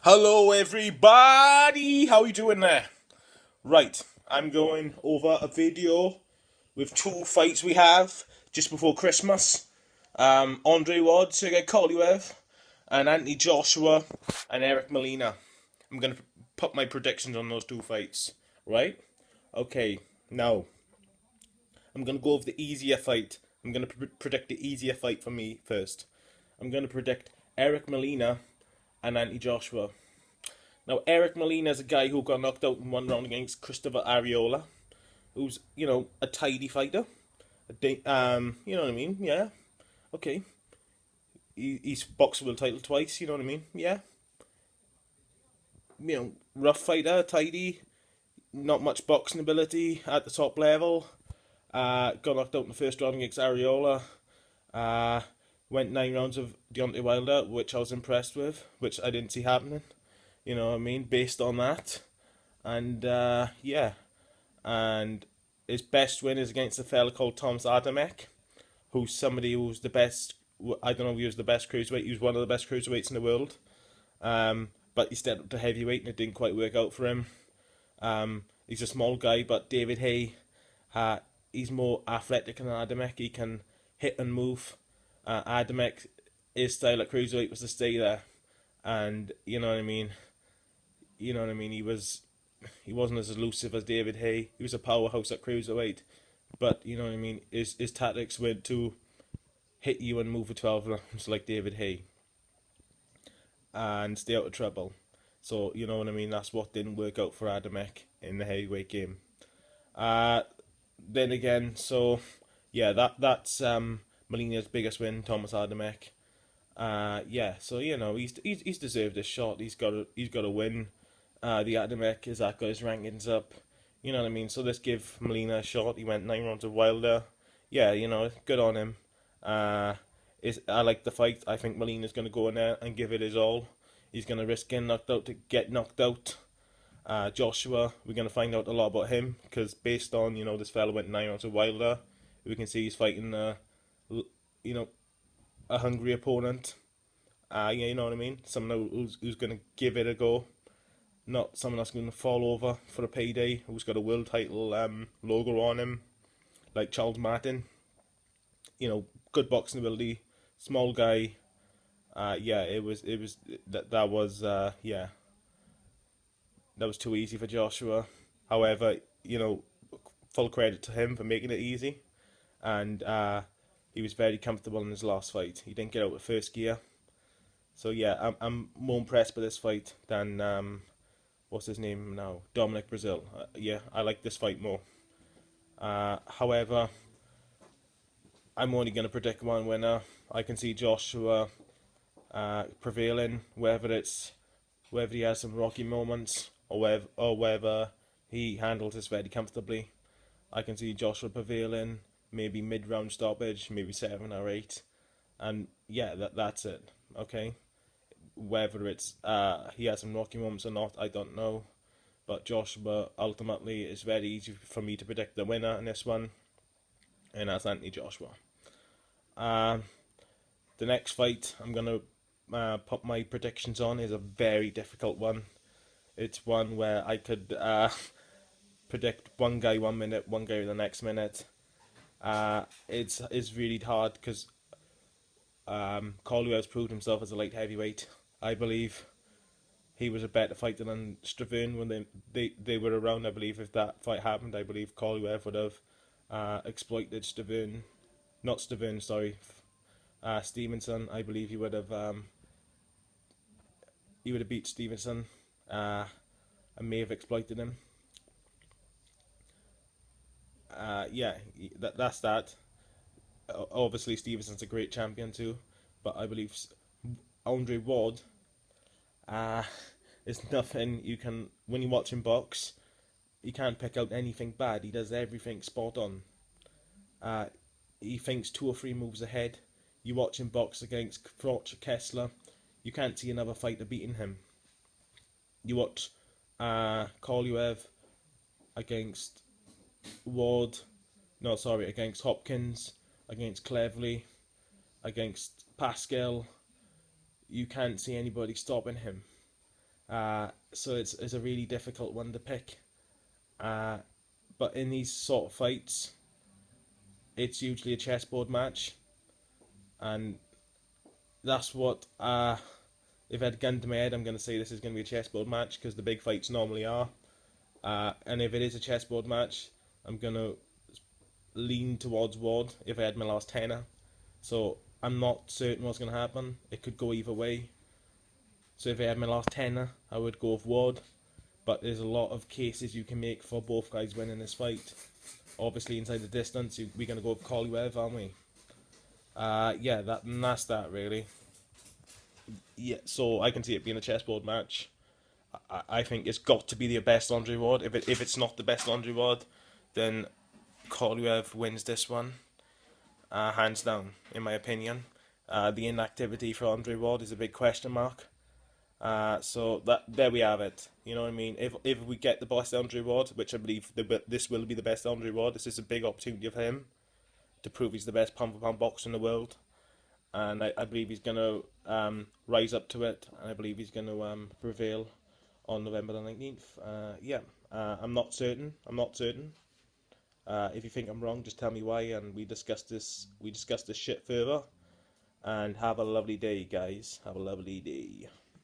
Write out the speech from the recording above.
Hello everybody, how you doing there? Right, I'm going over a video with two fights we have just before Christmas. Andre Ward, Sergey Kovalev, and Anthony Joshua and Eric Molina. I'm going to put my predictions on those two fights, right? Okay, now I'm going to go over the easier fight. I'm going to predict the easier fight for me first. I'm going to predict Eric Molina and Anthony Joshua. Now, Eric Molina is a guy who got knocked out in one round against Christopher Arreola, who's, a tidy fighter. You know what I mean? Yeah. Okay. He's boxed world title twice, you know what I mean? Yeah. Rough fighter, tidy, not much boxing ability at the top level. Got knocked out in the first round against Arreola. Went 9 rounds of Deontay Wilder, which I was impressed with, which I didn't see happening. You know what I mean? Based on that. And yeah, and his best win is against a fella called Thomas Adamek, who's somebody who's the best. I don't know if he was the best cruiserweight. He was one of the best cruiserweights in the world. But he stepped up to heavyweight and it didn't quite work out for him. He's a small guy, but David Haye, he's more athletic than Adamek. He can hit and move. Adamek, his style at cruiserweight was to stay there, and you know what I mean. You know what I mean. He wasn't as elusive as David Haye. He was a powerhouse at cruiserweight, but you know what I mean. His tactics were to hit you and move for 12 rounds like David Haye and stay out of trouble. So you know what I mean. That's what didn't work out for Adamek in the heavyweight game. Uh, then again, so yeah, that's Molina's biggest win, Thomas Adamek. Yeah, so he's deserved a shot. He's got to win. The Adamek is that got his rankings up. You know what I mean? So let's give Molina a shot. He went 9 rounds of Wilder. Yeah, good on him. I like the fight. I think Molina's going to go in there and give it his all. He's going to risk getting knocked out to get knocked out. Joshua, we're going to find out a lot about him because based on this fella went 9 rounds of Wilder, we can see he's fighting you know a hungry opponent. Yeah, you know what I mean. Someone who's going to give it a go, not someone that's going to fall over for a payday. Who's got a world title logo on him, like Charles Martin. Good boxing ability, small guy. Yeah, it was that was yeah, that was too easy for Joshua. However, full credit to him for making it easy, and he was very comfortable in his last fight. He didn't get out of first gear. So yeah, I'm more impressed by this fight than what's his name now, Dominic Brazil. Yeah, I like this fight more. However, I'm only going to predict one winner. I can see Joshua prevailing, whether he has some rocky moments or whether he handles this very comfortably. I can see Joshua prevailing, maybe mid-round stoppage, maybe 7 or 8, and yeah, that's it. Okay, whether it's he has some rocky moments or not, I don't know. But Joshua ultimately is very easy for me to predict the winner in this one, and that's Anthony Joshua. Um, the next fight I'm gonna put my predictions on is a very difficult one. It's one where I could predict one guy 1 minute, one guy the next minute. It's really hard because Caldwell has proved himself as a light heavyweight. I believe he was a better fighter than Struve when they were around. I believe if that fight happened, I believe Caldwell would have exploited Struve, not Struve, sorry, Stevenson. I believe he would have beat Stevenson and may have exploited him. Yeah, that's that. Obviously, Stevenson's a great champion too, but I believe Andre Ward uh, is nothing you can when you watch him box. You can't pick out anything bad. He does everything spot on. Uh, he thinks 2 or 3 moves ahead. You watch him box against Froch Kessler, you can't see another fighter beating him. You watch Kolyev against Ward, no, sorry, against Hopkins, against Cleverly, against Pascal. You can't see anybody stopping him. So it's a really difficult one to pick. Uh, but in these sort of fights, it's usually a chessboard match, and that's what. If I had a gun to my head, I'm going to say this is going to be a chessboard match because the big fights normally are. And if it is a chessboard match, I'm going to lean towards Ward if I had my last tenner. So I'm not certain what's going to happen. It could go either way. So if I had my last tenner, I would go with Ward. But there's a lot of cases you can make for both guys winning this fight. Obviously, inside the distance, we're going to go with Kolev, aren't we? Yeah, that's that really. Yeah, so I can see it being a chessboard match. I think it's got to be the best Andre Ward. If it's not the best Andre Ward, then Kolev wins this one, hands down, in my opinion. The inactivity for Andre Ward is a big question mark. So that there we have it. You know what I mean? If we get the best Andre Ward, which I believe this will be the best Andre Ward, this is a big opportunity for him to prove he's the best pound for pound boxer in the world, and I believe he's gonna rise up to it, and I believe he's gonna prevail on November the 19th. Yeah, I'm not certain. I'm not certain. If you think I'm wrong, just tell me why, and we discuss this. We discuss this shit further. And have a lovely day, guys. Have a lovely day.